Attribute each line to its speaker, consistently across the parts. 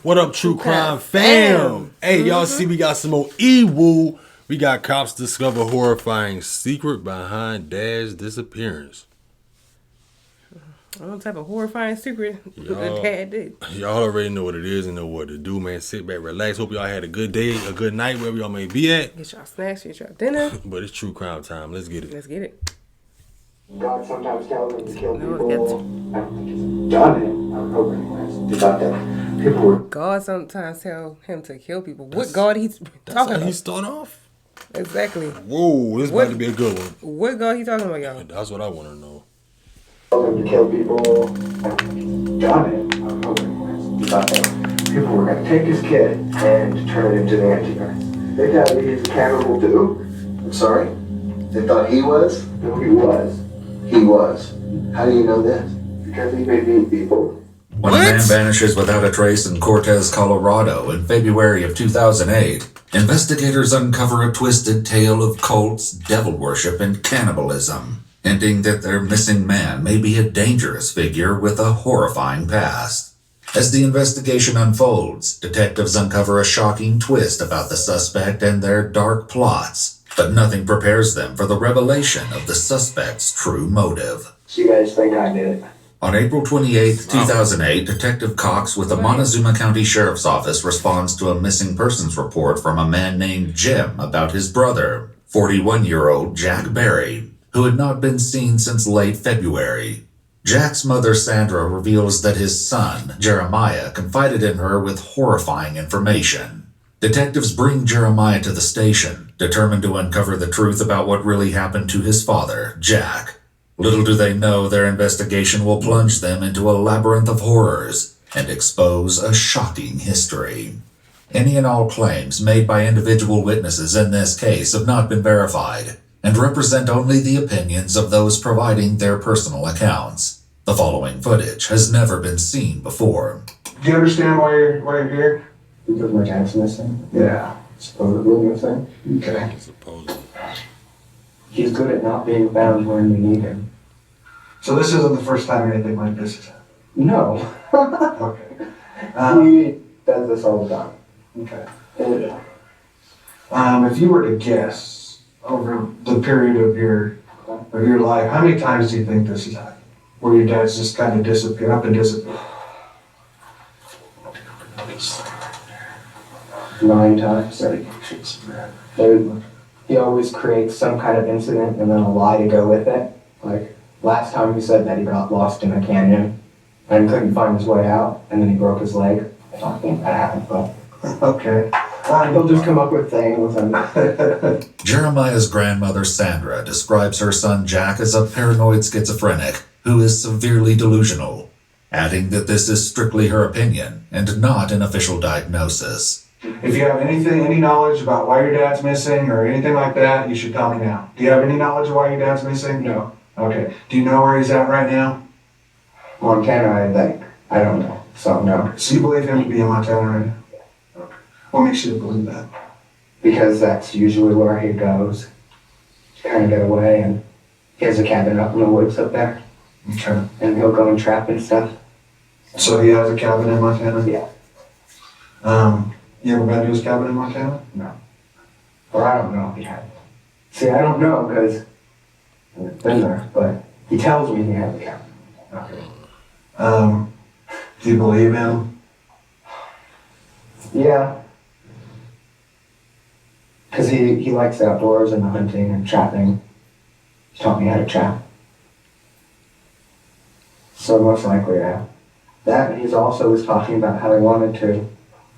Speaker 1: What up, True Crime fam? Hey, y'all see we got some more E-Woo. We got cops discover horrifying secret behind Dad's disappearance.
Speaker 2: What type of horrifying secret the dad did?
Speaker 1: Y'all already know what it is and know what to do, man. Sit back, relax. Hope y'all had a good day, a good night, wherever y'all may be at.
Speaker 2: Get y'all snacks, get y'all dinner.
Speaker 1: But it's True Crime time. Let's get it.
Speaker 2: Let's get it.
Speaker 3: God sometimes tells him to kill people. I've just done it. I hope anyways. He thought that people were.
Speaker 2: God sometimes tell him to kill people. What God he's talking
Speaker 1: That's how
Speaker 2: about?
Speaker 1: he start off?
Speaker 2: Exactly.
Speaker 1: Whoa, this about to be a good one.
Speaker 2: What God he talking about, y'all?
Speaker 1: That's what I want to know.
Speaker 3: Told him to kill people. I've just done it. I hope anyways. He thought that people were going to take his kid and turn it into the Antichrist. They thought he was a cannibal too. I'm sorry? They thought he was? No, he was. He was. How do you know this? Because he made me people.
Speaker 4: When a man vanishes without a trace in Cortez, Colorado in February of 2008, investigators uncover a twisted tale of cults, devil worship, and cannibalism, hinting that their missing man may be a dangerous figure with a horrifying past. As the investigation unfolds, detectives uncover a shocking twist about the suspect and their dark plots, but nothing prepares them for the revelation of the suspect's true motive.
Speaker 3: So you guys think I did it?
Speaker 4: On April 28, 2008, Detective Cox with the Montezuma County Sheriff's Office responds to a missing persons report from a man named Jim about his brother, 41-year-old Jack Berry, who had not been seen since late February. Jack's mother, Sandra, reveals that his son, Jeremiah, confided in her with horrifying information. Detectives bring Jeremiah to the station, determined to uncover the truth about what really happened to his father, Jack. Little do they know their investigation will plunge them into a labyrinth of horrors and expose a shocking history. Any and all claims made by individual witnesses in this case have not been verified and represent only the opinions of those providing their personal accounts. The following footage has never been seen before.
Speaker 5: Do you understand why you're here?
Speaker 3: Because my dad's missing.
Speaker 5: Yeah.
Speaker 3: Supposedly missing.
Speaker 5: Okay.
Speaker 1: Supposedly.
Speaker 3: He's good at not being found when we need him.
Speaker 5: So this isn't the first time anything like this has happened?
Speaker 3: No.
Speaker 5: Okay.
Speaker 3: He does this all the time.
Speaker 5: Okay.
Speaker 3: Yeah.
Speaker 5: If you were to guess over the period of your life, how many times do you think this has happened? Where your dad's just kind of disappeared, up and disappeared?
Speaker 3: 9 times. He always creates some kind of incident and then a lie to go with it. Like last time he said that he got lost in a canyon and couldn't find his way out, and then he broke his leg. I don't think that happened, but
Speaker 5: Okay.
Speaker 3: he'll just come up with things and
Speaker 4: Jeremiah's grandmother, Sandra, describes her son Jack as a paranoid schizophrenic who is severely delusional, adding that this is strictly her opinion and not an official diagnosis.
Speaker 5: If you have any knowledge about why your dad's missing or anything like that, you should tell me now. Do you have any knowledge of why your dad's missing?
Speaker 3: No.
Speaker 5: Okay. Do you know where he's at right now?
Speaker 3: Montana, I think. I don't know. So no.
Speaker 5: So you believe him to be in Montana right now? Okay. What makes you believe that?
Speaker 3: Because that's usually where he goes to kind of get away, and he has a cabin up in the woods up there,
Speaker 5: Okay.
Speaker 3: and he'll go and trap and stuff.
Speaker 5: So he has a cabin in Montana?
Speaker 3: Yeah.
Speaker 5: You ever been to his cabin in Montana?
Speaker 3: No. Or I don't know if he has. See, I don't know because I've been there, but he tells me he has a cabin.
Speaker 5: Okay. Do you believe him?
Speaker 3: Yeah. Because he likes outdoors and hunting and trapping. He taught me how to trap. So most likely, yeah. That, and he's also was talking about how he wanted to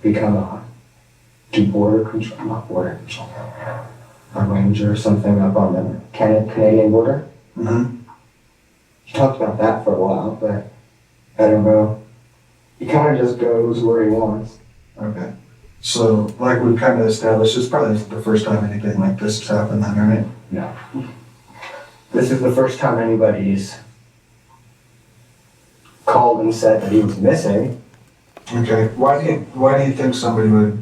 Speaker 3: become do border control, not border control, a ranger or something up on the Canadian border.
Speaker 5: Mm-hmm.
Speaker 3: He talked about that for a while, but I don't know. He kind of just goes where he wants.
Speaker 5: Okay. So, like we've kind of established, it's probably the first time anything like this has happened then, right?
Speaker 3: No. This is the first time anybody's called and said that he was missing.
Speaker 5: Okay. Why do you think somebody would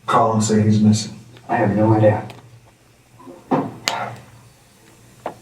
Speaker 5: call and say he's missing?
Speaker 3: I have no idea.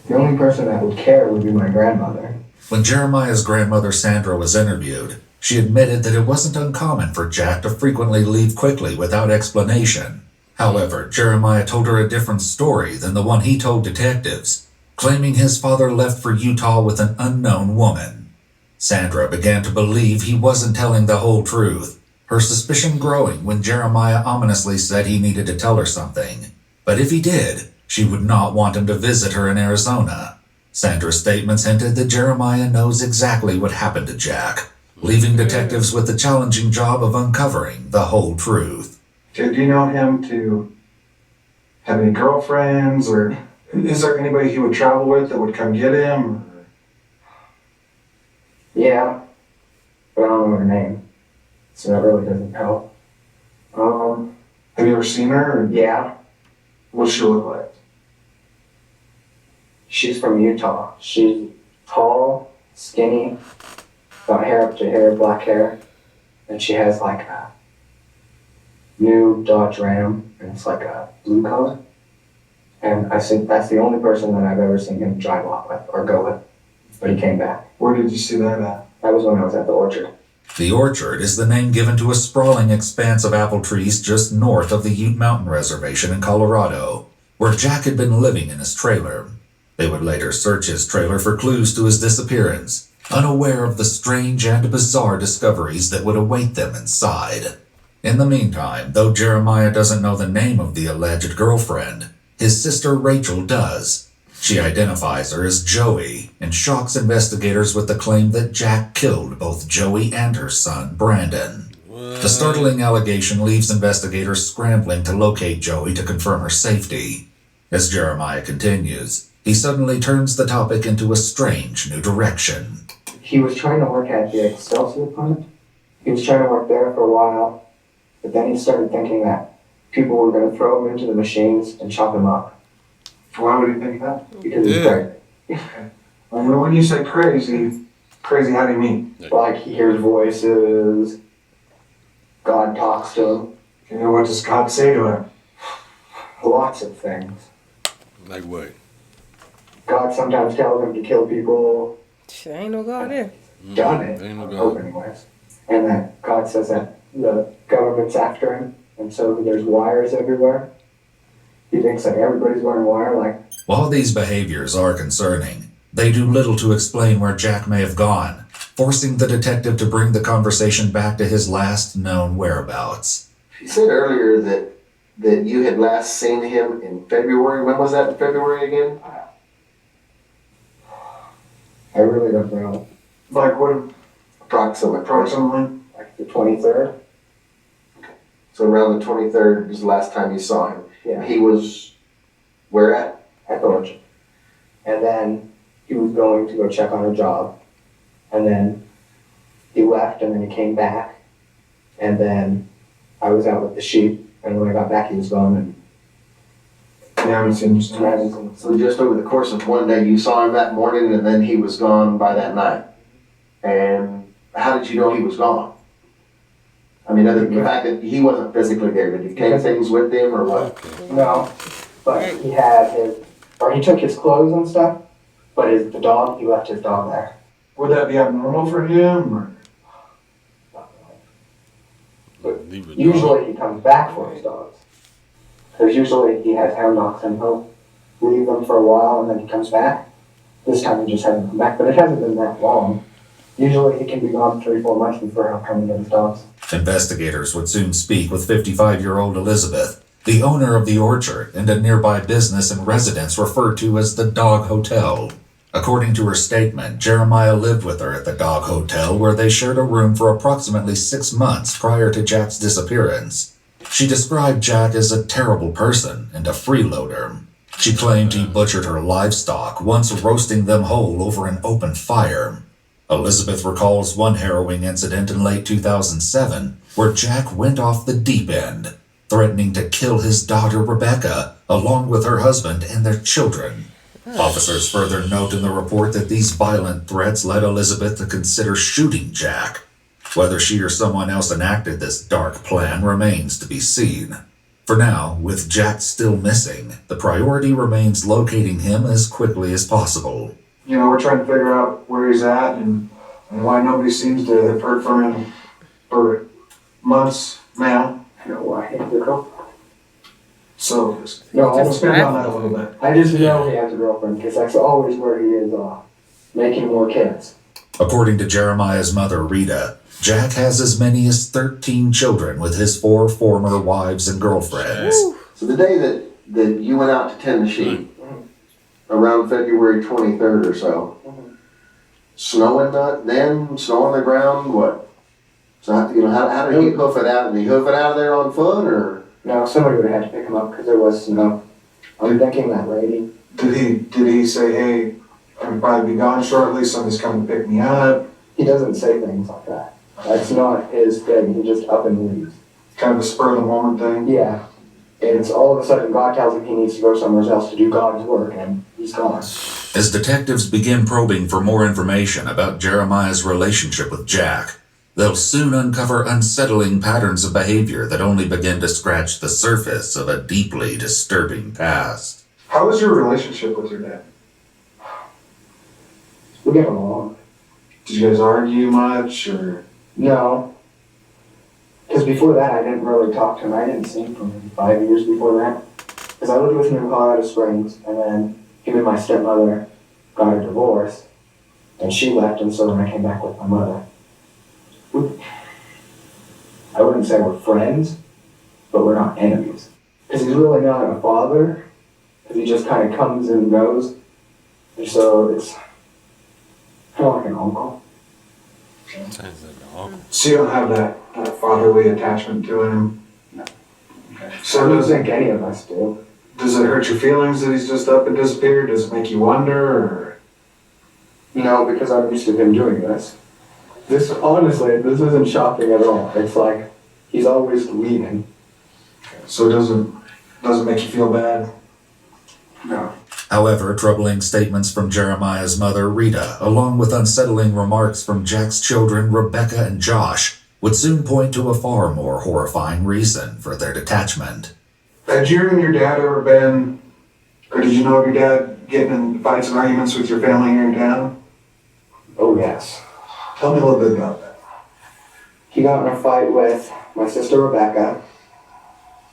Speaker 3: The only person that would care would be my grandmother.
Speaker 4: When Jeremiah's grandmother Sandra was interviewed, She admitted that it wasn't uncommon for Jack to frequently leave quickly without explanation. However, Jeremiah told her a different story than the one he told detectives, claiming his father left for Utah with an unknown woman. Sandra began to believe he wasn't telling the whole truth, her suspicion growing when Jeremiah ominously said he needed to tell her something. But if he did, she would not want him to visit her in Arizona. Sandra's statements hinted that Jeremiah knows exactly what happened to Jack, leaving detectives with the challenging job of uncovering the whole truth.
Speaker 5: Do you know him to have any girlfriends, or is there anybody he would travel with that would come get him?
Speaker 3: Yeah, but I don't know her name, so that really doesn't help.
Speaker 5: Have you ever seen her? Or
Speaker 3: Yeah,
Speaker 5: what's she look like?
Speaker 3: she's from Utah. She's tall, skinny, got hair up to here, black hair, and she has like a new Dodge Ram, and it's like a blue color. And I think that's the only person that I've ever seen him drive off with or go with. But he came back.
Speaker 5: Where did you see that at?
Speaker 3: That was when I was at the orchard.
Speaker 4: The orchard is the name given to a sprawling expanse of apple trees just north of the Ute Mountain Reservation in Colorado, where Jack had been living in his trailer. They would later search his trailer for clues to his disappearance, unaware of the strange and bizarre discoveries that would await them inside. In the meantime, though Jeremiah doesn't know the name of the alleged girlfriend, his sister Rachel does. She identifies her as Joey and shocks investigators with the claim that Jack killed both Joey and her son, Brandon. The startling allegation leaves investigators scrambling to locate Joey to confirm her safety. As Jeremiah continues, he suddenly turns the topic into a strange new direction.
Speaker 3: He was trying to work at the Excelsior plant. He was trying to work there for a while, but then he started thinking that people were going to throw him into the machines and chop him up.
Speaker 5: Why would he think that?
Speaker 3: Because he's crazy.
Speaker 5: When you say crazy, how do you mean?
Speaker 3: Like, he hears voices, God talks to him,
Speaker 5: You know, what does God say to him?
Speaker 3: lots of things.
Speaker 1: Like what?
Speaker 3: God sometimes tells him to kill people,
Speaker 2: Shit, ain't no God there.
Speaker 3: done it,
Speaker 1: Ain't no
Speaker 3: I
Speaker 1: God.
Speaker 3: hope anyways. And that God says that the government's after him, and so there's wires everywhere. He thinks that everybody's wearing wire, like,
Speaker 4: While these behaviors are concerning, they do little to explain where Jack may have gone, forcing the detective to bring the conversation back to his last known whereabouts.
Speaker 6: You said earlier that you had last seen him in February. When was that in February again?
Speaker 3: I really don't know.
Speaker 5: Like what, approximately?
Speaker 3: Like the 23rd?
Speaker 6: So around the 23rd was the last time you saw him.
Speaker 3: Yeah.
Speaker 6: He was where at?
Speaker 3: At the orchard. And then he was going to go check on a job. And then he left, and then he came back. And then I was out with the sheep, and when I got back, he was gone. And
Speaker 5: You haven't seen him
Speaker 3: I
Speaker 5: since.
Speaker 3: haven't seen him.
Speaker 6: So just over the course of one day, you saw him that morning, and then he was gone by that night. And how did you know he was gone? I mean, other than the fact that he wasn't physically there, did he take things with him or what?
Speaker 3: No, but he had he took his clothes and stuff, but the dog, he left his dog there.
Speaker 5: Would that be abnormal for him, or?
Speaker 1: Leave it
Speaker 3: Usually he comes back for his dogs. Because usually he has hound dogs and he'll leave them for a while and then he comes back. This time he just hasn't come back, but it hasn't been that long. Usually he can be gone 3-4 months before he'll come and get his dogs.
Speaker 4: Investigators would soon speak with 55-year-old Elizabeth, the owner of the orchard and a nearby business and residence referred to as the Dog Hotel. According to her statement, Jeremiah lived with her at the Dog Hotel, where they shared a room for approximately 6 months prior to Jack's disappearance. She described Jack as a terrible person and a freeloader. She claimed he butchered her livestock, once roasting them whole over an open fire. Elizabeth recalls one harrowing incident in late 2007, where Jack went off the deep end, threatening to kill his daughter Rebecca, along with her husband and their children. Officers further note in the report that these violent threats led Elizabeth to consider shooting Jack. Whether she or someone else enacted this dark plan remains to be seen. For now, with Jack still missing, the priority remains locating him as quickly as possible.
Speaker 5: You know, we're trying to figure out where he's at, and And why nobody seems to have heard from him for months now.
Speaker 3: I know why he has a girlfriend.
Speaker 5: So,
Speaker 3: No, I'll
Speaker 2: Just
Speaker 5: expand on that a little bit.
Speaker 3: I just know he has a girlfriend because that's always where he is making more kids.
Speaker 4: According to Jeremiah's mother, Rita, Jack has as many as 13 children with his 4 former wives and girlfriends.
Speaker 6: So the day that you went out to tend the sheep, around February 23rd or so, snowing then, snow on the ground, what? So how did he hoof it out? Did he hoof it out of there on foot, or?
Speaker 3: No, somebody would have had to pick him up because there was snow. I'm thinking that lady.
Speaker 5: Did he say, hey, I'll probably be gone shortly, somebody's coming to pick me up?
Speaker 3: He doesn't say things like that. That's not his thing. He just up and leaves.
Speaker 5: Kind of a spur of the moment thing?
Speaker 3: Yeah. And it's all of a sudden God tells him he needs to go somewhere else to do God's work, and he's gone.
Speaker 4: As detectives begin probing for more information about Jeremiah's relationship with Jack, they'll soon uncover unsettling patterns of behavior that only begin to scratch the surface of a deeply disturbing past.
Speaker 5: How was your relationship with your dad?
Speaker 3: We get along.
Speaker 5: Did you guys argue much, or?
Speaker 3: No. Because before that, I didn't really talk to him. I didn't see him for maybe 5 years before that. Because I lived with him in Colorado Springs, and then him and my stepmother got a divorce, and she left, and so then I came back with my mother. I wouldn't say we're friends, but we're not enemies. Because he's really not a father, because he just kind of comes and goes. And so it's kind of like an uncle.
Speaker 5: So you don't have that fatherly attachment to him?
Speaker 3: No.
Speaker 5: Okay.
Speaker 3: I
Speaker 5: So
Speaker 3: don't think any of us do.
Speaker 5: does it hurt your feelings that he's just up and disappeared? Does it make you wonder, or?
Speaker 3: No, because I'm used to him doing this. This, honestly, this isn't shocking at all. It's like, he's always leaving.
Speaker 5: So it doesn't make you feel bad?
Speaker 3: No.
Speaker 4: However, troubling statements from Jeremiah's mother, Rita, along with unsettling remarks from Jack's children, Rebecca and Josh, would soon point to a far more horrifying reason for their detachment.
Speaker 5: Had you and your dad ever been, or did you know of your dad getting in fights and arguments with your family here in town?
Speaker 3: Oh, yes.
Speaker 5: Tell me a little bit about that.
Speaker 3: He got in a fight with my sister Rebecca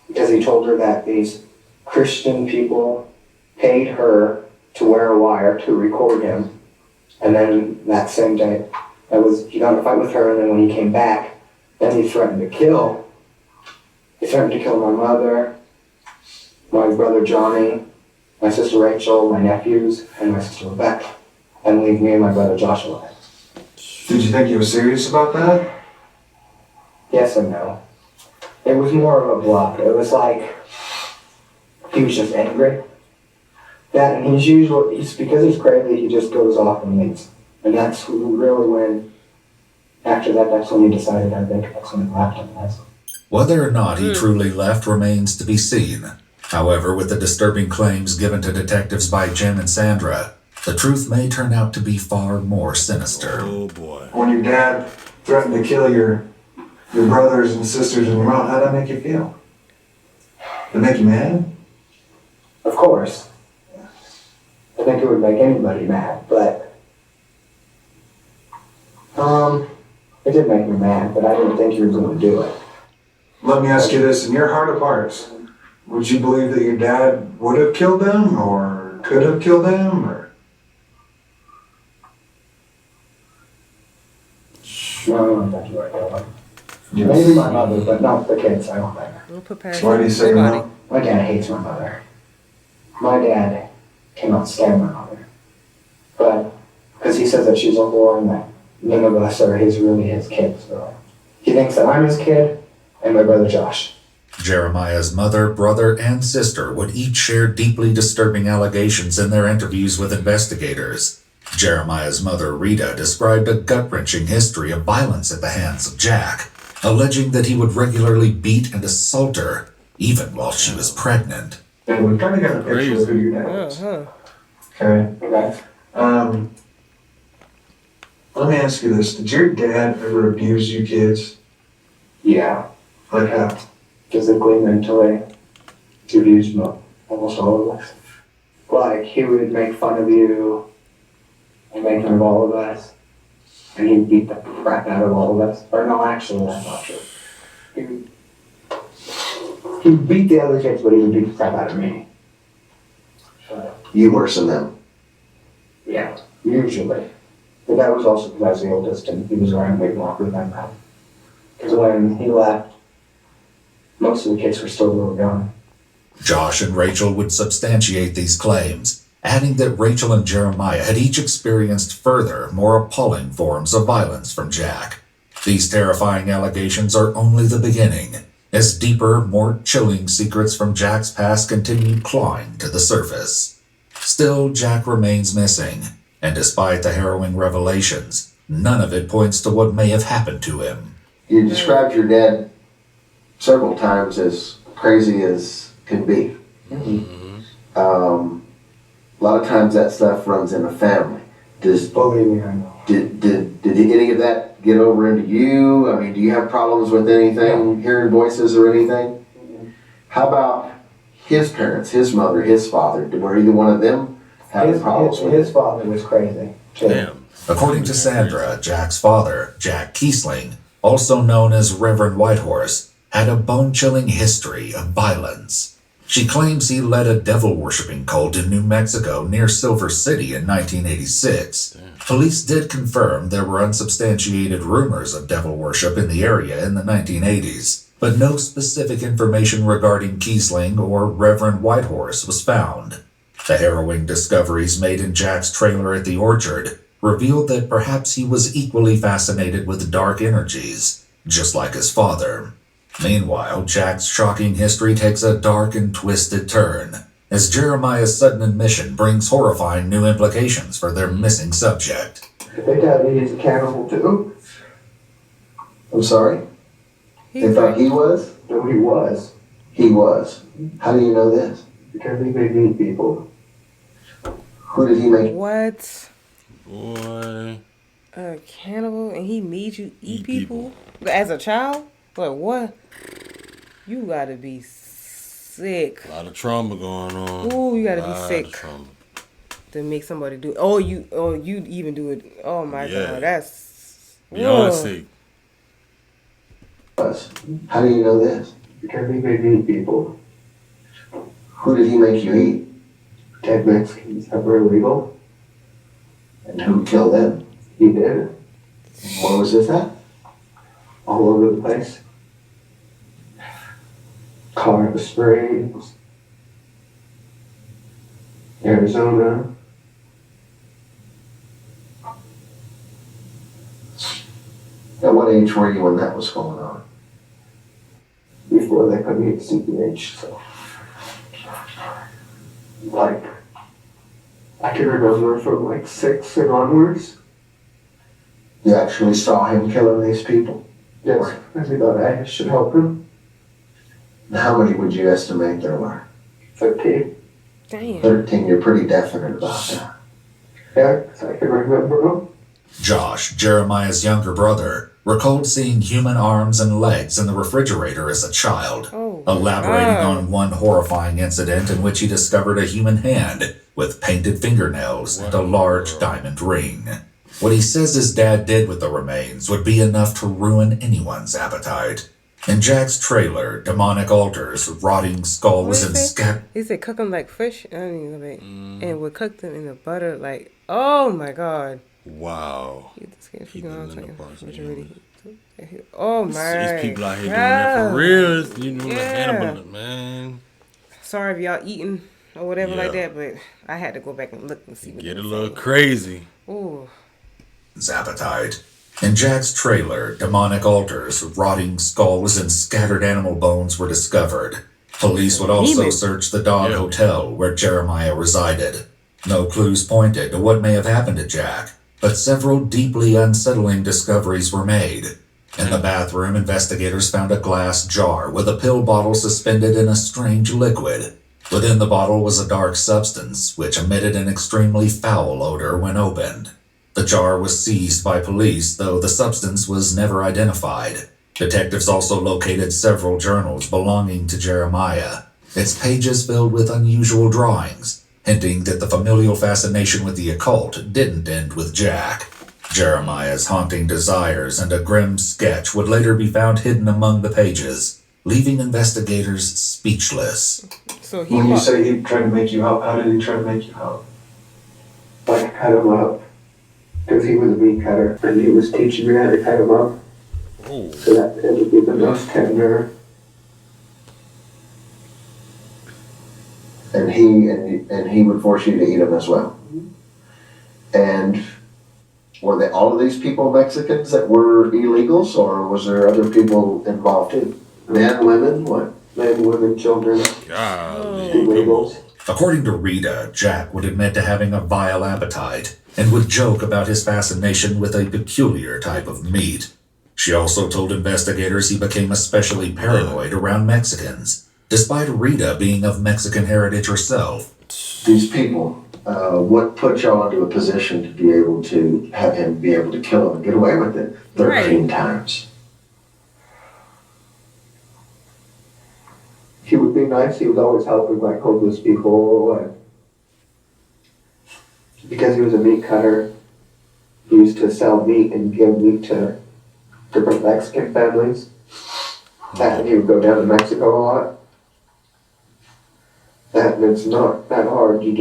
Speaker 3: because he told her that these Christian people paid her to wear a wire to record him. And then that same day, he got in a fight with her, and then when he came back, then he threatened to kill. He threatened to kill my mother, my brother Johnny, my sister Rachel, my nephews, and my sister Rebecca, and leave me and my brother Josh alive.
Speaker 5: Did you think he was serious about that?
Speaker 3: Yes and no. It was more of a bluff. It was like, he was just angry. That, and because he's crazy, he just goes off and leaves. And that's really when, after that, that's when he decided, I think, that's when it left him.
Speaker 4: Whether or not he truly left remains to be seen. However, with the disturbing claims given to detectives by Jim and Sandra, the truth may turn out to be far more sinister.
Speaker 1: Oh boy.
Speaker 5: When your dad threatened to kill your brothers and sisters and your mom, how'd that make you feel? Did it make you mad?
Speaker 3: Of course. I think it would make anybody mad, but it did make me mad, but I didn't think he was going to do it.
Speaker 5: Let me ask you this, in your heart of hearts, would you believe that your dad would have killed them, or could have killed them, or?
Speaker 3: No, I don't think he would kill them. Maybe my mother, but not the kids, I don't think.
Speaker 2: We'll prepare
Speaker 5: Why do you say no?
Speaker 3: My dad hates my mother. My dad cannot stand my mother. But, because he says that she's a whore and that none of us are really his kids. So he thinks that I'm his kid and my brother Josh.
Speaker 4: Jeremiah's mother, brother, and sister would each share deeply disturbing allegations in their interviews with investigators. Jeremiah's mother, Rita, described a gut-wrenching history of violence at the hands of Jack, alleging that he would regularly beat and assault her, even while she was pregnant.
Speaker 5: And we've kind of got a picture of who your dad is. Okay.
Speaker 3: Okay?
Speaker 5: Let me ask you this. Did your dad ever abuse you kids?
Speaker 3: Yeah.
Speaker 5: Like how?
Speaker 3: Physically, mentally, he abused almost all of us. Like, he would make fun of you and make fun of all of us. And he beat the crap out of all of us. Or no, actually, that's not true. He beat the other kids, but he would beat the crap out of me.
Speaker 6: You worse than them.
Speaker 3: Yeah, usually. But that was also because I was the oldest and he was around way longer than that. Because when he left, most of the kids were still really young.
Speaker 4: Josh and Rachel would substantiate these claims, adding that Rachel and Jeremiah had each experienced further, more appalling forms of violence from Jack. These terrifying allegations are only the beginning, as deeper, more chilling secrets from Jack's past continue clawing to the surface. Still, Jack remains missing, and despite the harrowing revelations, none of it points to what may have happened to him.
Speaker 6: You described your dad several times as crazy as can be. A lot of times that stuff runs in a family.
Speaker 3: Believe me, I know.
Speaker 6: Did any of that get over into you? I mean, do you have problems with anything, hearing voices or anything? How about his parents, his mother, his father? Were either one of them having problems with
Speaker 3: His father was crazy. Too.
Speaker 1: Damn.
Speaker 4: According to Sandra, Jack's father, Jack Kiesling, also known as Reverend Whitehorse, had a bone-chilling history of violence. She claims he led a devil-worshipping cult in New Mexico near Silver City in 1986. Police did confirm there were unsubstantiated rumors of devil worship in the area in the 1980s, but no specific information regarding Kiesling or Reverend Whitehorse was found. The harrowing discoveries made in Jack's trailer at the orchard revealed that perhaps he was equally fascinated with dark energies, just like his father. Meanwhile, Jack's shocking history takes a dark and twisted turn, as Jeremiah's sudden admission brings horrifying new implications for their missing subject.
Speaker 3: Did they tell you he's a cannibal too?
Speaker 6: I'm sorry? They thought he was?
Speaker 3: No, he was.
Speaker 6: He was. How do you know this?
Speaker 3: Because he made me people.
Speaker 6: Who did he make?
Speaker 2: What?
Speaker 1: Boy.
Speaker 2: A cannibal and he made you eat people? As a child? Like what? You gotta be sick.
Speaker 1: A lot of trauma going on.
Speaker 2: Ooh, you gotta
Speaker 1: Lot
Speaker 2: be
Speaker 1: of
Speaker 2: sick
Speaker 1: trauma.
Speaker 2: to make somebody do it. Oh, you even do it. Oh my
Speaker 1: Yeah.
Speaker 2: God, that's
Speaker 1: Beyond
Speaker 2: Ugh.
Speaker 1: sick.
Speaker 6: Was. How do you know this?
Speaker 3: Because he made me people.
Speaker 6: Who did he make you eat?
Speaker 3: Dead Mexicans that were illegal.
Speaker 6: And who killed them?
Speaker 3: He did.
Speaker 6: Where was this at?
Speaker 3: All over the place. Colorado Springs. Arizona.
Speaker 6: At what age were you when that was going on?
Speaker 3: Before they put me at CPH, so. Like, I can remember from like 6 and onwards.
Speaker 6: You actually saw him killing these people?
Speaker 3: Yes, I thought I should help him.
Speaker 6: And how many would you estimate there were?
Speaker 3: 13.
Speaker 2: damn.
Speaker 6: 13, you're pretty definite about that.
Speaker 3: Yeah, 'cause I can remember them.
Speaker 4: Josh, Jeremiah's younger brother, recalled seeing human arms and legs in the refrigerator as a child,
Speaker 2: Oh,
Speaker 4: elaborating
Speaker 2: wow.
Speaker 4: on one horrifying incident in which he discovered a human hand with painted fingernails and a large diamond ring. What he says his dad did with the remains would be enough to ruin anyone's appetite. In Jack's trailer, demonic altars, rotting skulls, and
Speaker 2: He said cook them like fish. I don't even like, and would cook them in the butter like. Oh my God.
Speaker 1: Wow.
Speaker 2: Get the skin
Speaker 1: Keep
Speaker 2: freaking
Speaker 1: them
Speaker 2: on
Speaker 1: in the
Speaker 2: second.
Speaker 1: parts of
Speaker 2: What
Speaker 1: the
Speaker 2: you really- Oh my.
Speaker 1: These people out here doing that for real. You know, like
Speaker 2: Yeah.
Speaker 1: cannibal, man.
Speaker 2: Sorry if y'all eating or whatever like
Speaker 1: Yeah.
Speaker 2: that, but I had to go back and look and see what
Speaker 1: Get
Speaker 2: they
Speaker 1: a
Speaker 2: were
Speaker 1: little
Speaker 2: saying.
Speaker 1: crazy.
Speaker 2: Ooh.
Speaker 4: appetite. In Jack's trailer, demonic altars, rotting skulls, and scattered animal bones were discovered. Police would also
Speaker 2: Demon.
Speaker 4: search the Dog
Speaker 1: Yeah.
Speaker 4: Hotel where Jeremiah resided. No clues pointed to what may have happened to Jack, but several deeply unsettling discoveries were made. In the bathroom, investigators found a glass jar with a pill bottle suspended in a strange liquid. Within the bottle was a dark substance, which emitted an extremely foul odor when opened. The jar was seized by police, though the substance was never identified. Detectives also located several journals belonging to Jeremiah, its pages filled with unusual drawings, hinting that the familial fascination with the occult didn't end with Jack. Jeremiah's haunting desires and a grim sketch would later be found hidden among the pages, leaving investigators speechless.
Speaker 2: So he
Speaker 5: When you
Speaker 2: fought-
Speaker 5: say he tried to make you help, how did he try to make you help?
Speaker 3: Like cut him up. Because he was a meat cutter and he was teaching me how to cut him up.
Speaker 1: Oh.
Speaker 3: So that it would be the most tender.
Speaker 6: And he would force you to eat them as well. And were they all of these people Mexicans that were illegals, or was there other people involved too? Men, women, what?
Speaker 3: Men, women, children,
Speaker 1: Golly.
Speaker 3: illegals.
Speaker 4: According to Rita, Jack would admit to having a vile appetite and would joke about his fascination with a peculiar type of meat. She also told investigators he became especially paranoid around Mexicans, despite Rita being of Mexican heritage herself.
Speaker 6: These people, what put y'all into a position to be able to have him be able to kill him and get away with it 13 times?
Speaker 3: He would be nice. He was always helping like homeless people. And because he was a meat cutter, he used to sell meat and give meat to different Mexican families. And he would go down to Mexico a lot. And it's not that hard. You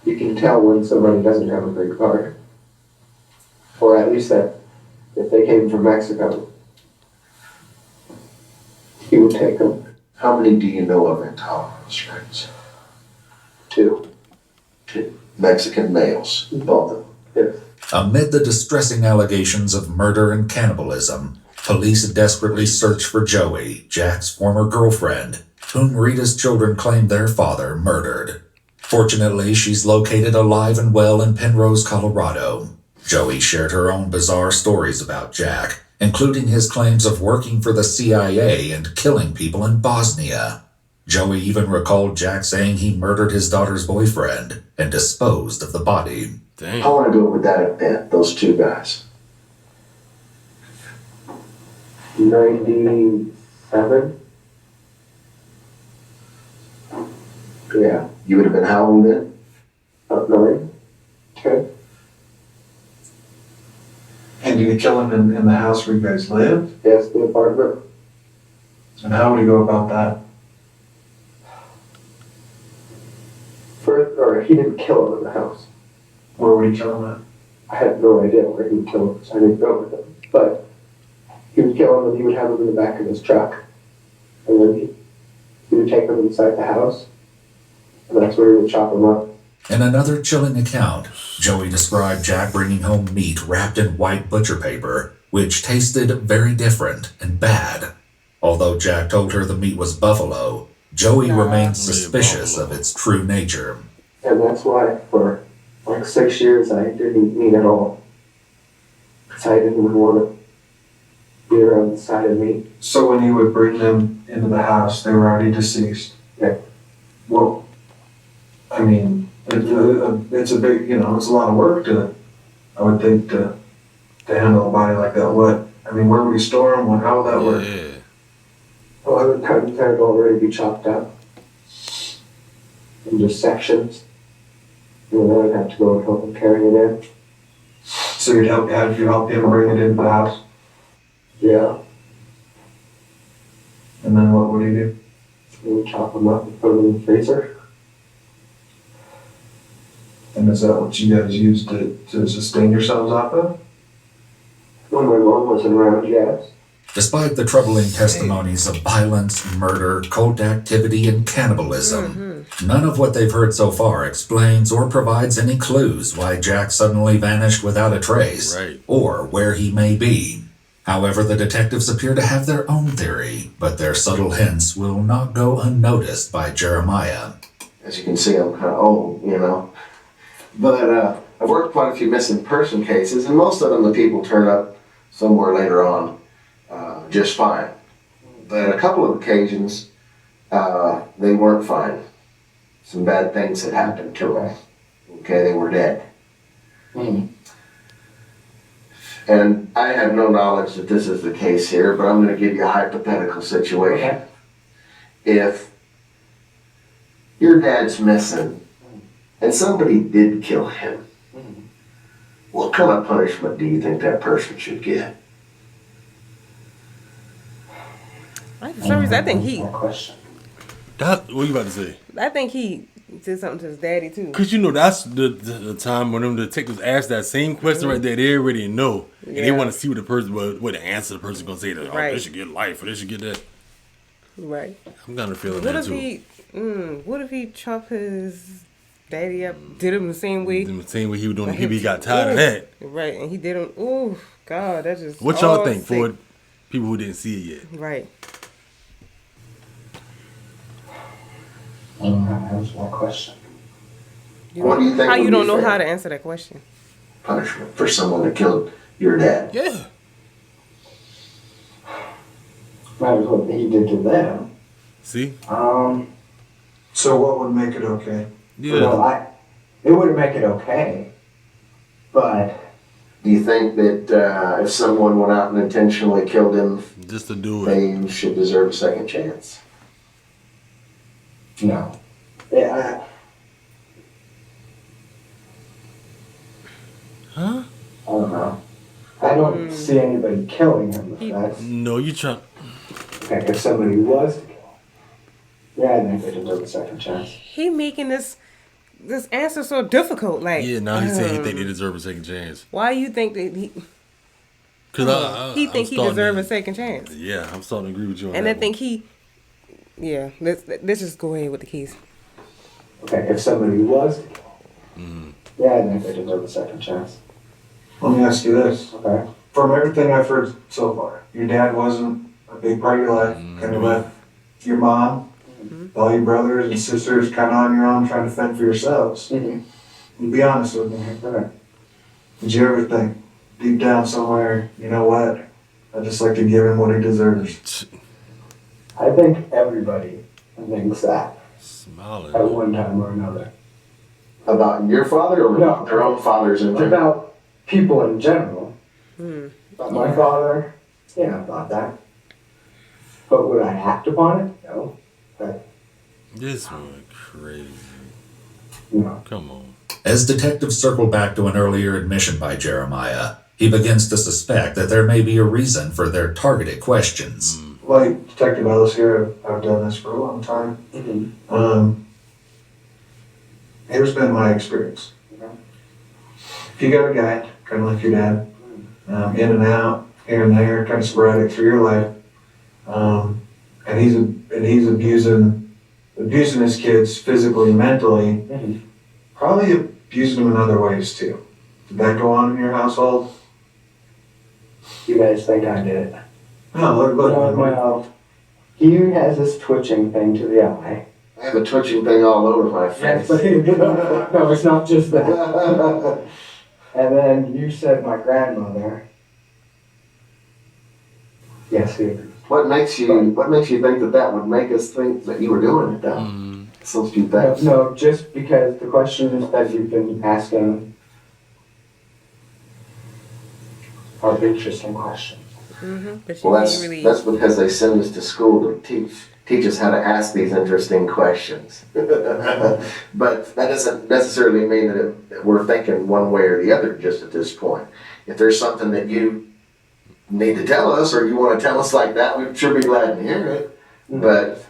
Speaker 3: can tell when somebody doesn't have a green card. Or at least that if they came from Mexico, he would take them.
Speaker 6: How many do you know of in Colorado Springs?
Speaker 3: Two.
Speaker 6: Mexican males, both of them.
Speaker 3: Yes.
Speaker 4: Amid the distressing allegations of murder and cannibalism, police desperately search for Joey, Jack's former girlfriend, whom Rita's children claim their father murdered. Fortunately, she's located alive and well in Penrose, Colorado. Joey shared her own bizarre stories about Jack, including his claims of working for the CIA and killing people in Bosnia. Joey even recalled Jack saying he murdered his daughter's boyfriend and disposed of the body.
Speaker 6: I
Speaker 1: Damn.
Speaker 6: want to go with that event, those two guys.
Speaker 3: 97? Yeah,
Speaker 6: You would have been how old then?
Speaker 3: about 9. Okay.
Speaker 5: And did he kill him in the house where you guys lived?
Speaker 3: Yes, the apartment.
Speaker 5: And how would he go about that?
Speaker 3: First, or he didn't kill him in the house.
Speaker 5: Where would he kill him at?
Speaker 3: I had no idea where he would kill him, so I didn't go with him. But he would kill him and he would have him in the back of his truck. And then he would take him inside the house. And that's where he would chop him up.
Speaker 4: In another chilling account, Joey described Jack bringing home meat wrapped in white butcher paper, which tasted very different and bad. Although Jack told her the meat was buffalo, Joey remained suspicious of its true nature.
Speaker 3: And that's why for like 6 years I didn't eat meat at all. Because I didn't even want to be around the side of meat.
Speaker 5: So when you would bring them into the house, they were already deceased?
Speaker 3: Yeah.
Speaker 5: Well, I mean, it's a big, it's a lot of work I would think, to handle a body like that. Where would you store them? How would that work?
Speaker 1: Yeah.
Speaker 3: Well, I would cut them already be chopped up into sections. And then I'd have to go and help him carry it in.
Speaker 5: So you'd help him bring it into the house?
Speaker 3: Yeah.
Speaker 5: And then what would he do?
Speaker 3: We would chop them up and put them in the freezer.
Speaker 5: And is that what you guys used to sustain yourselves off of?
Speaker 3: When my mom wasn't around, yes.
Speaker 4: Despite the troubling testimonies of violence, murder, cult activity, and cannibalism, none of what they've heard so far explains or provides any clues why Jack suddenly vanished without a trace,
Speaker 1: Right.
Speaker 4: or where he may be. However, the detectives appear to have their own theory, but their subtle hints will not go unnoticed by Jeremiah.
Speaker 6: As you can see, I'm kind of old, But I've worked quite a few missing person cases, and most of them the people turn up somewhere later on just fine. But a couple of occasions, they weren't fine. Some bad things had happened to them. Okay, they were dead. And I have no knowledge that this is the case here, but I'm going to give you a hypothetical situation.
Speaker 3: Okay.
Speaker 6: If your dad's missing, and somebody did kill him, what kind of punishment do you think that person should get?
Speaker 2: For some reason, I think he.
Speaker 3: Question.
Speaker 1: What you about to say?
Speaker 2: I think he did something to his daddy too.
Speaker 1: Cause you know that's the time when them detectives ask that same question right there. They already know, and they want to see what the person, what the answer the person gonna say. That they should get life or they should get that.
Speaker 2: Right.
Speaker 1: I'm kind of feeling
Speaker 2: What
Speaker 1: that
Speaker 2: if
Speaker 1: too.
Speaker 2: what if he chopped his daddy up, did him the same way?
Speaker 1: The same way he was doing. He got tired of that.
Speaker 2: Right, and he did him. Ooh, God, that just.
Speaker 1: What y'all think
Speaker 2: sick.
Speaker 1: for people who didn't see it yet?
Speaker 2: Right.
Speaker 3: I don't have an answer to that question.
Speaker 6: What do you think
Speaker 2: How
Speaker 6: would
Speaker 2: you
Speaker 6: be
Speaker 2: don't know
Speaker 6: fair
Speaker 2: how to answer that question?
Speaker 6: Punishment for someone that killed your dad.
Speaker 1: Yeah.
Speaker 3: Matters what he did to them.
Speaker 1: See?
Speaker 5: So what would make it okay?
Speaker 1: Yeah.
Speaker 3: Well, it wouldn't make it okay, but
Speaker 6: Do you think that if someone went out and intentionally killed him,
Speaker 1: Just to do it.
Speaker 6: they should deserve a second chance?
Speaker 3: no. Yeah,
Speaker 1: Huh?
Speaker 3: I don't know. I don't see anybody killing him. If that's
Speaker 1: No, you try.
Speaker 3: okay. If somebody was to kill him, yeah, I think they deserve a second chance.
Speaker 2: He making this answer so difficult. Like,
Speaker 1: Yeah. Now he said he think they deserve a second chance.
Speaker 2: why you think that he?
Speaker 1: Cause
Speaker 2: He think he deserve a second chance,
Speaker 1: Yeah, I'm starting to agree with you on
Speaker 2: and
Speaker 1: that.
Speaker 2: I think he. Yeah, let's just go ahead with the keys.
Speaker 3: Okay, if somebody was to kill him, yeah, I think they deserve a second chance.
Speaker 5: Let me ask you this.
Speaker 3: Okay.
Speaker 5: From everything I've heard so far, your dad wasn't a big part of your life. Kind of left your mom, all your brothers and sisters kind of on your own trying to fend for yourselves.
Speaker 3: Mm-hmm.
Speaker 5: Be honest with me.
Speaker 3: Right.
Speaker 5: Did you ever think, deep down somewhere, you know what? I'd just like to give him what he deserves.
Speaker 3: I think everybody thinks that
Speaker 1: Smiling.
Speaker 3: at one time or another.
Speaker 6: About your father or
Speaker 3: No.
Speaker 6: their own fathers in general?
Speaker 3: About people in general. About my father, yeah, about that. But would I act upon it? No. But,
Speaker 1: This one crazy.
Speaker 3: no.
Speaker 1: Come on.
Speaker 4: As detectives circle back to an earlier admission by Jeremiah, he begins to suspect that there may be a reason for their targeted questions.
Speaker 5: Like Detective Ellis here, I've done this for a long time. Here's been my experience. If you got a guy, kind of like your dad, in and out, here and there, kind of sporadic through your life, and he's abusing his kids physically, mentally, probably abusing them in other ways too. Did that go on in your household?
Speaker 3: You guys think I did it?
Speaker 5: No, look.
Speaker 3: Well, he has this twitching thing to the eye.
Speaker 6: I have a twitching thing all over my
Speaker 3: Yes,
Speaker 6: face.
Speaker 3: no, it's not just that. And then you said my grandmother. Yes, he agrees.
Speaker 6: What makes you think that would make us think that you were doing it though? So few things.
Speaker 3: No, just because the questions that you've been asking are interesting questions.
Speaker 2: But you
Speaker 6: Well,
Speaker 2: can't really.
Speaker 6: that's because they send us to school to teach us how to ask these interesting questions. But that doesn't necessarily mean that we're thinking one way or the other just at this point. If there's something that you need to tell us or you want to tell us like that, we'd sure be glad to hear it. But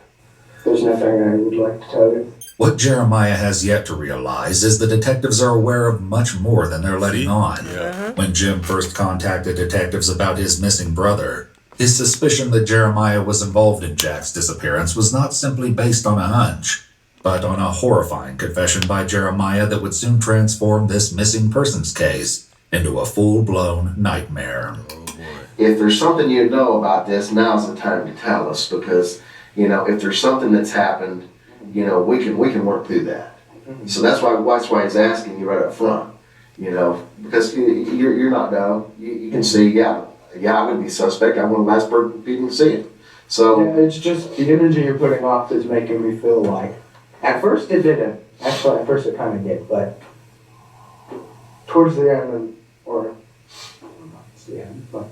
Speaker 3: There's nothing I would like to tell you.
Speaker 4: What Jeremiah has yet to realize is the detectives are aware of much more than they're letting on.
Speaker 1: Yeah.
Speaker 4: When Jim first contacted detectives about his missing brother, his suspicion that Jeremiah was involved in Jack's disappearance was not simply based on a hunch, but on a horrifying confession by Jeremiah that would soon transform this missing persons case into a full-blown nightmare.
Speaker 6: if there's something you know about this, now's the time to tell us, because, you know, if there's something that's happened, you know, we can work through that. So that's why he's asking you right up front, you know, because you're not dumb. You can see, yeah, I would be suspect. I'm one of the last people to see it. So
Speaker 3: Yeah, it's just the energy you're putting off is making me feel like. At first it didn't. Actually, at first it kind of did, but towards the end, or it's the end, but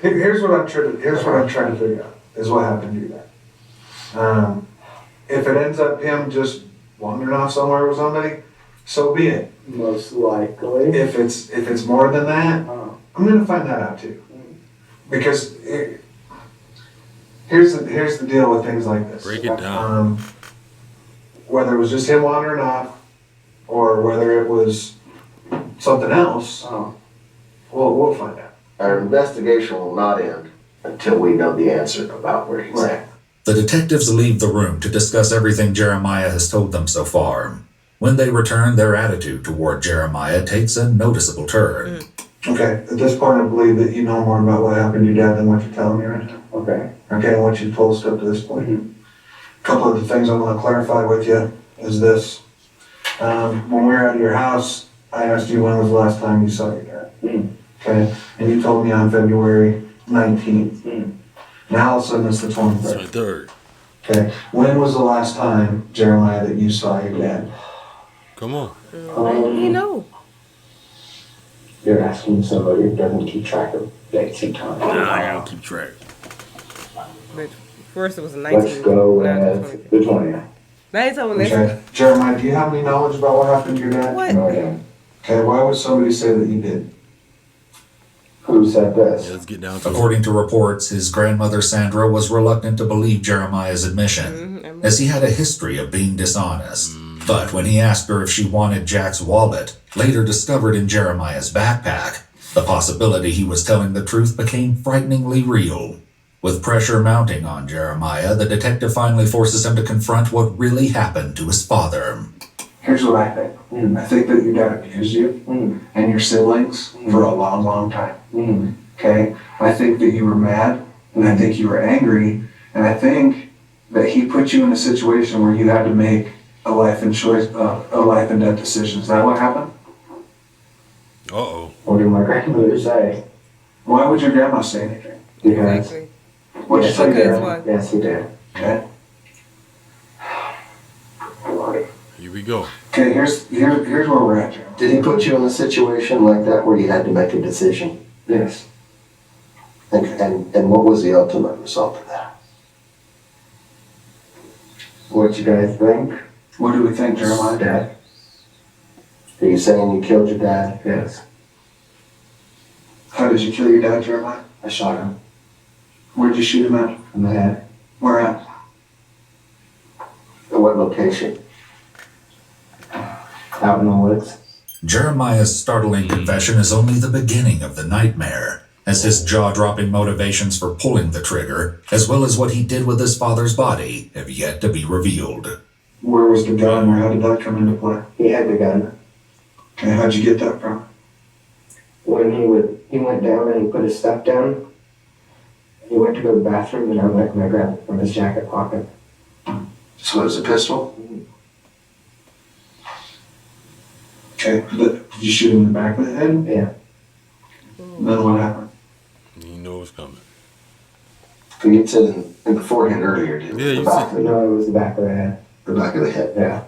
Speaker 5: Here's what I'm trying to figure out, is what happened to you then. If it ends up him just wandering off somewhere with somebody, so be it.
Speaker 3: Most likely.
Speaker 5: If it's more than that,
Speaker 3: Oh.
Speaker 5: I'm gonna find that out too. Because here's the deal with things like this.
Speaker 1: Break it down.
Speaker 5: Whether it was just him wandering off, or whether it was something else,
Speaker 3: Oh.
Speaker 5: we'll find out.
Speaker 6: Our investigation will not end until we know the answer about where he's at.
Speaker 4: The detectives leave the room to discuss everything Jeremiah has told them so far. When they return, their attitude toward Jeremiah takes a noticeable turn.
Speaker 5: Okay, at this point, I believe that you know more about what happened to your dad than what you're telling me right now.
Speaker 3: Okay.
Speaker 5: Okay, and what you've told us up to this point. A couple of the things I want to clarify with you is this. When we were at your house, I asked you when was the last time you saw your dad. Okay, and you told me on February 19th. Now all of a sudden it's the 23rd.
Speaker 1: 23rd.
Speaker 5: Okay, when was the last time, Jeremiah, that you saw your dad?
Speaker 1: Come on.
Speaker 2: You know.
Speaker 3: You're asking somebody who doesn't keep track of dates and time.
Speaker 1: Nah, I don't keep track.
Speaker 2: But first it was 19.
Speaker 3: Let's go
Speaker 2: now it's
Speaker 3: with
Speaker 2: 20.
Speaker 3: the 20th.
Speaker 2: Now you told me
Speaker 5: Okay, Jeremiah, do you have any knowledge about what happened to your dad?
Speaker 2: What?
Speaker 3: No, I don't.
Speaker 5: Okay, why would somebody say that you did?
Speaker 3: Who said
Speaker 1: Yeah,
Speaker 3: this?
Speaker 1: let's get down to it.
Speaker 4: According to reports, his grandmother Sandra was reluctant to believe Jeremiah's admission, as he had a history of being dishonest. But when he asked her if she wanted Jack's wallet, later discovered in Jeremiah's backpack, the possibility he was telling the truth became frighteningly real. With pressure mounting on Jeremiah, the detective finally forces him to confront what really happened to his father.
Speaker 5: Here's what I think. I think that your dad abused you and your siblings for a long, long time. Okay? I think that you were mad, and I think you were angry, and I think that he put you in a situation where you had to make a life and death decision. Is that what happened?
Speaker 1: Uh-oh.
Speaker 3: What did my grandmother say?
Speaker 5: Why would your grandma say anything?
Speaker 3: Because,
Speaker 2: Exactly.
Speaker 5: What'd you say,
Speaker 2: Because
Speaker 5: Dad?
Speaker 2: what?
Speaker 3: yes, he did.
Speaker 5: Okay.
Speaker 1: Here we go.
Speaker 5: Okay, here's where we're at, Jeremy.
Speaker 6: Did he put you in a situation like that where you had to make a decision?
Speaker 3: Yes.
Speaker 6: And what was the ultimate result of that?
Speaker 3: What you guys think?
Speaker 5: What do we think, Jeremiah?
Speaker 3: Dad?
Speaker 6: Are you saying you killed your dad?
Speaker 3: Yes.
Speaker 5: How did you kill your dad, Jeremiah?
Speaker 3: I shot him
Speaker 5: Where'd you shoot him at?
Speaker 3: in the head.
Speaker 5: Where at?
Speaker 6: At what location?
Speaker 3: Out in the woods.
Speaker 4: Jeremiah's startling confession is only the beginning of the nightmare, as his jaw-dropping motivations for pulling the trigger, as well as what he did with his father's body, have yet to be revealed.
Speaker 5: Where was the gun, or how did that come into play?
Speaker 3: He had the gun.
Speaker 5: Okay, how'd you get that from?
Speaker 3: When he went down and he put his stuff down, he went to go to the bathroom and I grabbed it from his jacket pocket.
Speaker 5: So it was a pistol? Okay, but did you shoot him in the back of the head?
Speaker 3: Yeah.
Speaker 5: And then what happened?
Speaker 1: You know it's coming.
Speaker 6: You said in beforehand earlier, didn't
Speaker 1: Yeah,
Speaker 6: you?
Speaker 1: you
Speaker 6: The back,
Speaker 1: said-
Speaker 3: No, it was the back of the head.
Speaker 6: the back of the head.
Speaker 3: Yeah.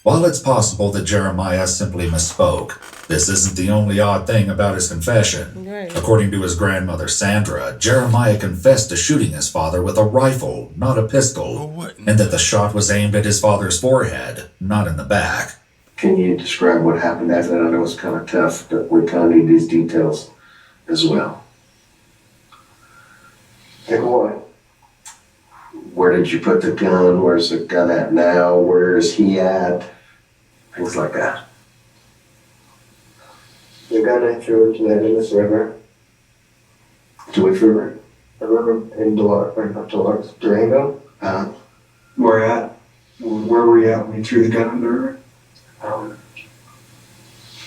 Speaker 4: While it's possible that Jeremiah simply misspoke, this isn't the only odd thing about his confession.
Speaker 2: Right.
Speaker 4: According to his grandmother Sandra, Jeremiah confessed to shooting his father with a rifle, not a
Speaker 1: Oh,
Speaker 4: pistol,
Speaker 1: what?
Speaker 4: and that the shot was aimed at his father's forehead, not in the back.
Speaker 6: Can you describe what happened after that? I know it's kind of tough, but we kind of need these details as well.
Speaker 3: Like what?
Speaker 6: Where did you put the gun? Where's the gun at now? Where is he at? Things like that.
Speaker 3: The gun I threw into this river.
Speaker 6: To which river?
Speaker 3: The river in Dolores, Durango.
Speaker 5: Where at? Where were you at when you threw the gun in the river?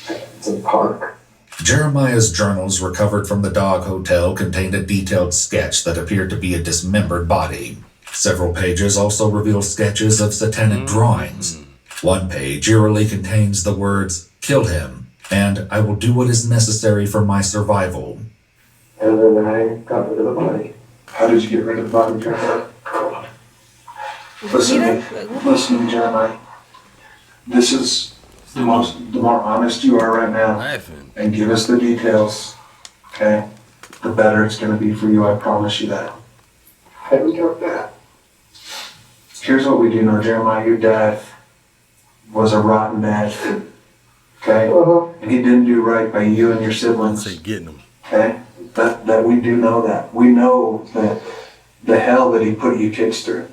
Speaker 3: It's a park.
Speaker 4: Jeremiah's journals recovered from the Dog Hotel contained a detailed sketch that appeared to be a dismembered body. Several pages also reveal sketches of satanic drawings. One page eerily contains the words, "Kill him," and "I will do what is necessary for my survival."
Speaker 3: And then I got rid of the body.
Speaker 5: How did you get rid of the body, Jeremiah? Listen to me. Listen to me, Jeremiah. This is the more honest you are right now,
Speaker 1: Laughing.
Speaker 5: and give us the details, okay? The better it's gonna be for you, I promise you that.
Speaker 3: How do we go with that?
Speaker 5: Here's what we do know, Jeremiah. Your dad was a rotten bad Okay? And he didn't do right by you and your
Speaker 1: I
Speaker 5: siblings.
Speaker 1: say getting them.
Speaker 5: Okay? That we do know that. We know that the hell that he put you kids through.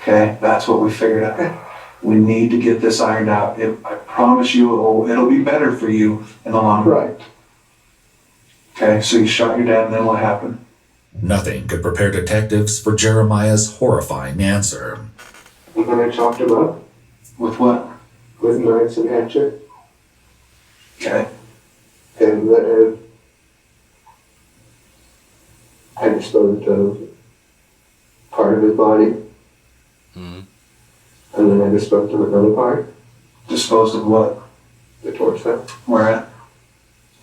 Speaker 5: Okay? That's what we figured out. We need to get this ironed out. I promise you it'll be better for you in the long run.
Speaker 3: Right.
Speaker 5: Okay? So you shot your dad and then what happened?
Speaker 4: Nothing could prepare detectives for Jeremiah's horrifying answer.
Speaker 3: And then I chopped him up
Speaker 5: With what?
Speaker 3: with knives and hatchet.
Speaker 5: Okay?
Speaker 3: And then I disposed of part of his body. And then I disposed of another part,
Speaker 5: Disposed of what?
Speaker 3: the torso,
Speaker 5: Where at?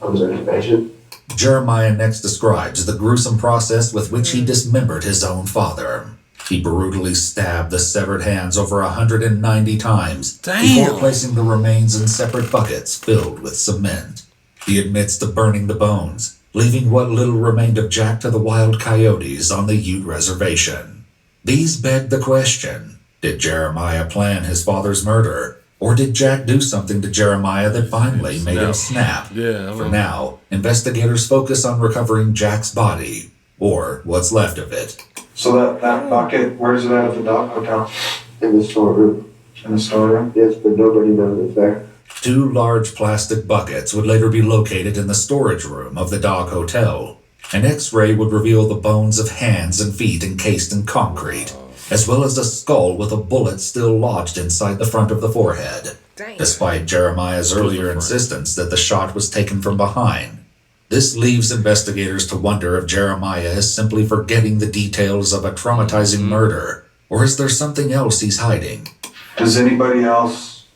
Speaker 3: on the reservation.
Speaker 4: Jeremiah next describes the gruesome process with which he dismembered his own father. He brutally stabbed the severed hands over 190 times before placing the remains in separate buckets filled with cement. He admits to burning the bones, leaving what little remained of Jack to the wild coyotes on the Ute reservation. These beg the question, did Jeremiah plan his father's murder? Or did Jack do something to Jeremiah that finally made him snap?
Speaker 1: Yeah.
Speaker 4: For now, investigators focus on recovering Jack's body, or what's left of it.
Speaker 5: So that bucket, where's it at the dog hotel?
Speaker 3: In the storeroom.
Speaker 5: In the storeroom?
Speaker 3: Yes, but nobody knows it's there.
Speaker 4: 2 large plastic buckets would later be located in the storage room of the Dog Hotel. An X-ray would reveal the bones of hands and feet encased in concrete, as well as a skull with a bullet still lodged inside the front of the forehead.
Speaker 2: Damn.
Speaker 4: Despite Jeremiah's earlier insistence that the shot was taken from behind. This leaves investigators to wonder if Jeremiah is simply forgetting the details of a traumatizing murder, or is there something else he's hiding?
Speaker 5: Does anybody else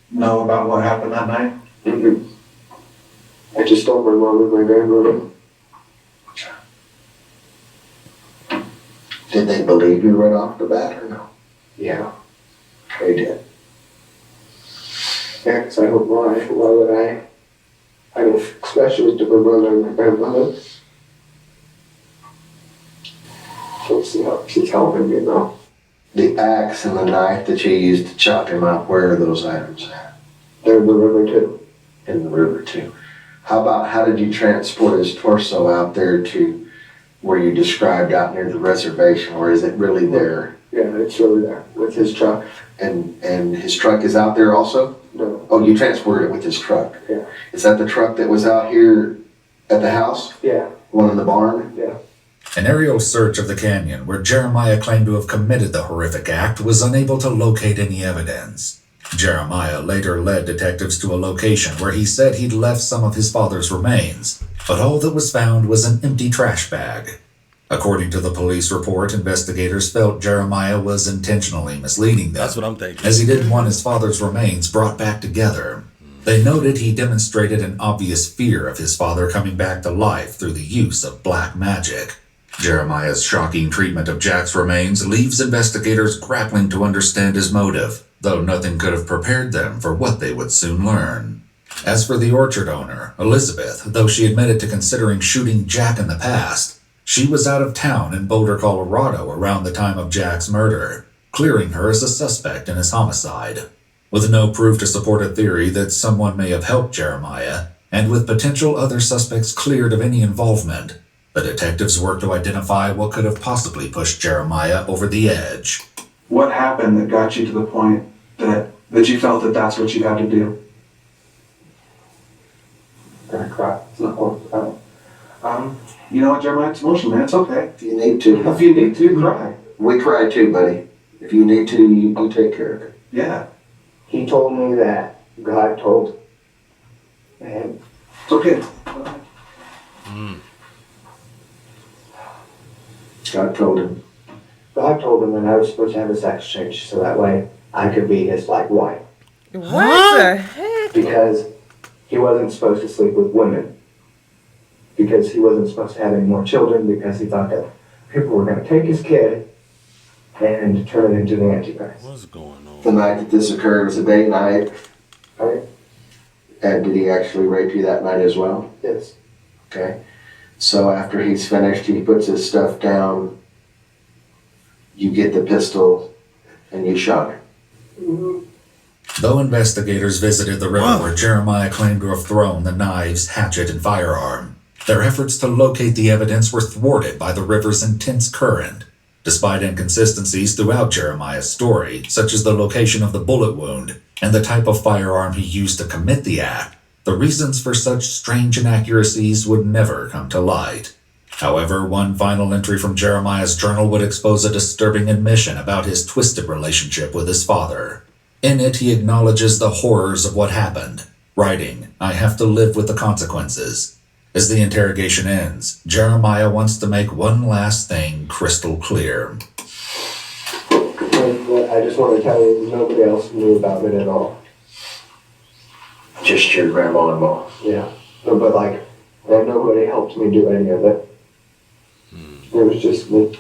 Speaker 5: know about what happened that night?
Speaker 3: Mm-hmm. I just told my mom and my grandmother.
Speaker 6: Did they believe you right off the bat or no?
Speaker 3: Yeah.
Speaker 6: They did.
Speaker 3: Yeah, because I don't why. Why would I? I don't, especially to my mother and my grandmother. Don't see how she's helping me though.
Speaker 6: The axe and the knife that you used to chop him up, where are those items at?
Speaker 3: They're in the river too.
Speaker 6: In the river too. How did you transport his torso out there to where you described out near the reservation, or is it really there?
Speaker 3: Yeah, it's really there with his truck.
Speaker 6: And his truck is out there also?
Speaker 3: No.
Speaker 6: Oh, you transported it with his truck?
Speaker 3: Yeah.
Speaker 6: Is that the truck that was out here at the house?
Speaker 3: Yeah.
Speaker 6: One in the barn?
Speaker 3: Yeah.
Speaker 4: An aerial search of the canyon where Jeremiah claimed to have committed the horrific act was unable to locate any evidence. Jeremiah later led detectives to a location where he said he'd left some of his father's remains, but all that was found was an empty trash bag. According to the police report, investigators felt Jeremiah was intentionally misleading them.
Speaker 1: That's what I'm thinking.
Speaker 4: As he didn't want his father's remains brought back together. They noted he demonstrated an obvious fear of his father coming back to life through the use of black magic. Jeremiah's shocking treatment of Jack's remains leaves investigators grappling to understand his motive, though nothing could have prepared them for what they would soon learn. As for the orchard owner, Elizabeth, though she admitted to considering shooting Jack in the past, she was out of town in Boulder, Colorado around the time of Jack's murder, clearing her as a suspect in his homicide. With no proof to support a theory that someone may have helped Jeremiah, and with potential other suspects cleared of any involvement, the detectives worked to identify what could have possibly pushed Jeremiah over the edge.
Speaker 5: What happened that got you to the point that you felt that that's what you had to do?
Speaker 3: I'm gonna cry. It's not going to
Speaker 5: You know what, Jeremiah? It's emotional, man. It's okay.
Speaker 6: If you need to.
Speaker 5: If you need to, cry.
Speaker 6: We cry too, buddy. If you need to, you take care of it.
Speaker 5: Yeah.
Speaker 3: He told me that God told him.
Speaker 5: It's okay.
Speaker 6: God told him.
Speaker 3: God told him that I was supposed to have a sex change so that way I could be his like wife.
Speaker 2: What the heck?
Speaker 3: Because he wasn't supposed to sleep with women. Because he wasn't supposed to have any more children, because he thought that people were going to take his kid and turn it into the Antichrist.
Speaker 1: What's going on?
Speaker 6: The night that this occurred was a day night.
Speaker 3: Right?
Speaker 6: And did he actually rape you that night as well?
Speaker 3: Yes.
Speaker 6: Okay. So after he's finished, he puts his stuff down. You get the pistol and you shot him.
Speaker 4: Though investigators visited the river where Jeremiah claimed to have thrown the knives, hatchet, and firearm, their efforts to locate the evidence were thwarted by the river's intense current. Despite inconsistencies throughout Jeremiah's story, such as the location of the bullet wound and the type of firearm he used to commit the act, the reasons for such strange inaccuracies would never come to light. However, one final entry from Jeremiah's journal would expose a disturbing admission about his twisted relationship with his father. In it, he acknowledges the horrors of what happened, writing, "I have to live with the consequences." As the interrogation ends, Jeremiah wants to make one last thing crystal clear.
Speaker 3: I just want to tell you, nobody else knew about it at all.
Speaker 6: Just your grandma and mom.
Speaker 3: Yeah. But like, nobody helped me do any of it. It was just me.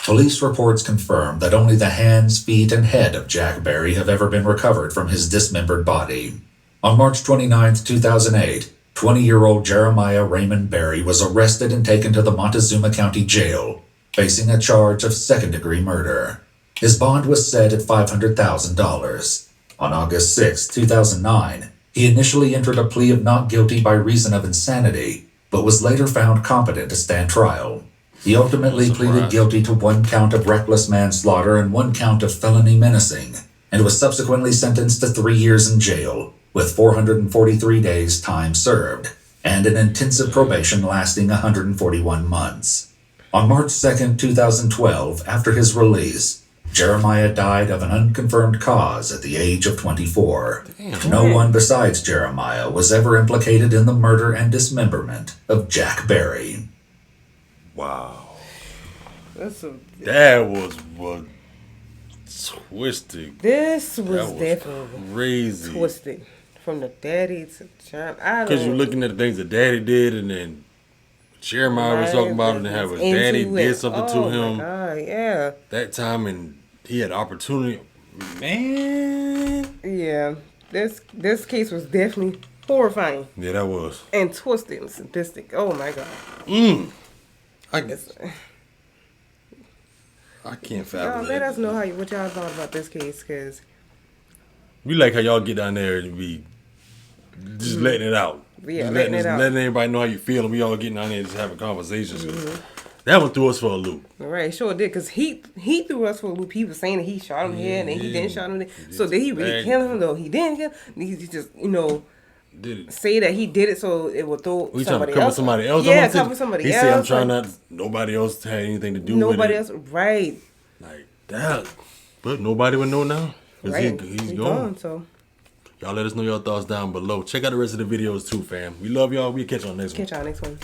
Speaker 4: Police reports confirm that only the hands, feet, and head of Jack Berry have ever been recovered from his dismembered body. On March 29, 2008, 20-year-old Jeremiah Raymond Berry was arrested and taken to the Montezuma County Jail, facing a charge of second-degree murder. His bond was set at $500,000. On August 6, 2009, he initially entered a plea of not guilty by reason of insanity, but was later found competent to stand trial. He ultimately pleaded guilty to 1 count of reckless manslaughter and 1 count of felony menacing, and was subsequently sentenced to 3 years in jail, with 443 days time served, and an intensive probation lasting 141 months. On March 2, 2012, after his release, Jeremiah died of an unconfirmed cause at the age of 24. No one besides Jeremiah was ever implicated in the murder and dismemberment of Jack Berry.
Speaker 1: Wow.
Speaker 2: That's
Speaker 1: That was twisted.
Speaker 2: This was
Speaker 1: That was
Speaker 2: definitely
Speaker 1: crazy.
Speaker 2: twisted. From the daddy to John.
Speaker 1: Because you're looking at the things that daddy did, and then Jeremiah was talking about it, and how his daddy did something to him.
Speaker 2: Oh my God, yeah.
Speaker 1: That time, and he had opportunity. Man.
Speaker 2: Yeah. This case was definitely horrifying.
Speaker 1: Yeah, that was.
Speaker 2: And twisted and sadistic. Oh my God.
Speaker 1: I can't fathom
Speaker 2: Y'all
Speaker 1: that.
Speaker 2: let us know what y'all thought about this case, because
Speaker 1: We like how y'all get down there and be just letting it out.
Speaker 2: Yeah,
Speaker 1: just
Speaker 2: letting it out.
Speaker 1: Letting everybody know how you feel, and we all getting down there and just having conversations. That one threw us for a loop.
Speaker 2: right, sure did, because he threw us for a loop. He was saying that he shot him here and then he didn't shot him there. So did he really kill him? No, he didn't kill him. He just,
Speaker 1: Did it?
Speaker 2: say that he did it so it would throw
Speaker 1: We trying to
Speaker 2: somebody
Speaker 1: cover
Speaker 2: else.
Speaker 1: somebody else?
Speaker 2: Yeah, cover somebody
Speaker 1: he
Speaker 2: else.
Speaker 1: said, I'm trying
Speaker 2: like,
Speaker 1: not. Nobody else had anything to do with it.
Speaker 2: Nobody else, right.
Speaker 1: Like that. But nobody would know now. Because
Speaker 2: Right.
Speaker 1: he's gone.
Speaker 2: So
Speaker 1: Y'all let us know your thoughts down below. Check out the rest of the videos too, fam. We love y'all. We'll catch y'all next one.
Speaker 2: catch y'all next one.